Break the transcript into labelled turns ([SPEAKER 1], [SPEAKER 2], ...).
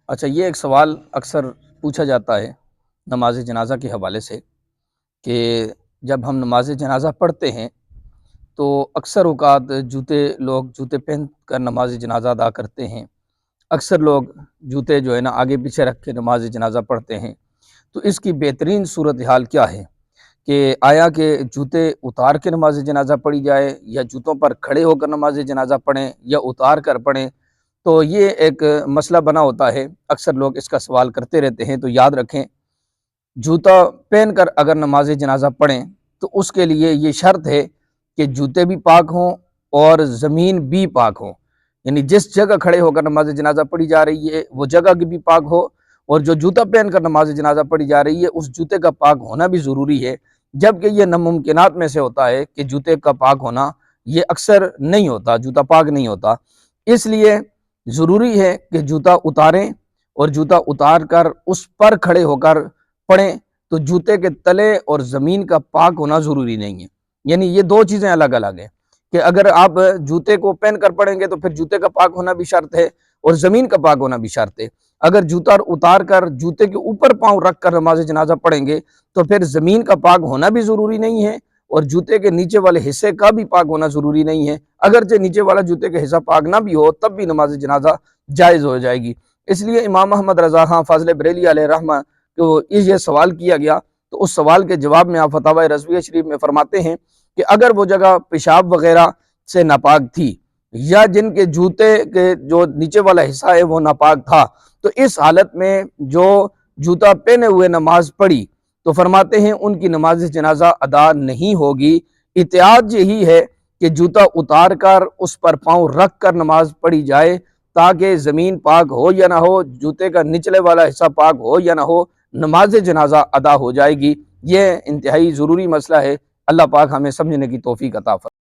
[SPEAKER 1] اچھا، یہ ایک سوال اکثر پوچھا جاتا ہے نماز جنازہ کے حوالے سے کہ جب ہم نماز جنازہ پڑھتے ہیں تو اکثر اوقات لوگ جوتے پہن کر نماز جنازہ ادا کرتے ہیں۔ اکثر لوگ جوتے جو ہے نا آگے پیچھے رکھ کے نماز جنازہ پڑھتے ہیں۔ تو اس کی بہترین صورتحال کیا ہے کہ آیا کہ جوتے اتار کے نماز جنازہ پڑھی جائے یا جوتوں پر کھڑے ہو کر نماز جنازہ پڑھیں یا اتار کر پڑھیں؟ تو یہ ایک مسئلہ بنا ہوتا ہے، اکثر لوگ اس کا سوال کرتے رہتے ہیں۔ تو یاد رکھیں، جوتا پہن کر اگر نماز جنازہ پڑھیں تو اس کے لیے یہ شرط ہے کہ جوتے بھی پاک ہوں اور زمین بھی پاک ہوں، یعنی جس جگہ کھڑے ہو کر نماز جنازہ پڑھی جا رہی ہے وہ جگہ بھی پاک ہو، اور جو جوتا پہن کر نماز جنازہ پڑھی جا رہی ہے اس جوتے کا پاک ہونا بھی ضروری ہے، جبکہ یہ ناممکنات میں سے ہوتا ہے کہ جوتے کا پاک ہونا یہ اکثر نہیں ہوتا، جوتا پاک نہیں ہوتا۔ اس لیے ضروری ہے کہ جوتا اتاریں اور جوتا اتار کر اس پر کھڑے ہو کر پڑھیں۔ تو جوتے کے تلے اور زمین کا پاک ہونا ضروری نہیں ہے، یعنی یہ دو چیزیں الگ الگ ہیں کہ اگر آپ جوتے کو پہن کر پڑھیں گے تو پھر جوتے کا پاک ہونا بھی شرط ہے اور زمین کا پاک ہونا بھی شرط ہے۔ اگر جوتا اتار کر جوتے کے اوپر پاؤں رکھ کر نماز جنازہ پڑھیں گے تو پھر زمین کا پاک ہونا بھی ضروری نہیں ہے اور جوتے کے نیچے والے حصے کا بھی پاک ہونا ضروری نہیں ہے۔ اگرچہ نیچے والا جوتے کا حصہ پاک نہ بھی ہو تب بھی نماز جنازہ جائز ہو جائے گی۔ اس لیے امام احمد رضا خان فاضل بریلوی علیہ رحمہ کو یہ سوال کیا گیا تو اس سوال کے جواب میں آپ فتاوی رضویہ شریف میں فرماتے ہیں کہ اگر وہ جگہ پیشاب وغیرہ سے ناپاک تھی یا جن کے جوتے کے جو نیچے والا حصہ ہے وہ ناپاک تھا تو اس حالت میں جو جوتا پہنے ہوئے نماز پڑھی تو فرماتے ہیں ان کی نماز جنازہ ادا نہیں ہوگی۔ احتیاط یہی ہے کہ جوتا اتار کر اس پر پاؤں رکھ کر نماز پڑھی جائے تاکہ زمین پاک ہو یا نہ ہو، جوتے کا نچلے والا حصہ پاک ہو یا نہ ہو، نماز جنازہ ادا ہو جائے گی۔ یہ انتہائی ضروری مسئلہ ہے۔ اللہ پاک ہمیں سمجھنے کی توفیق عطا فرمائے۔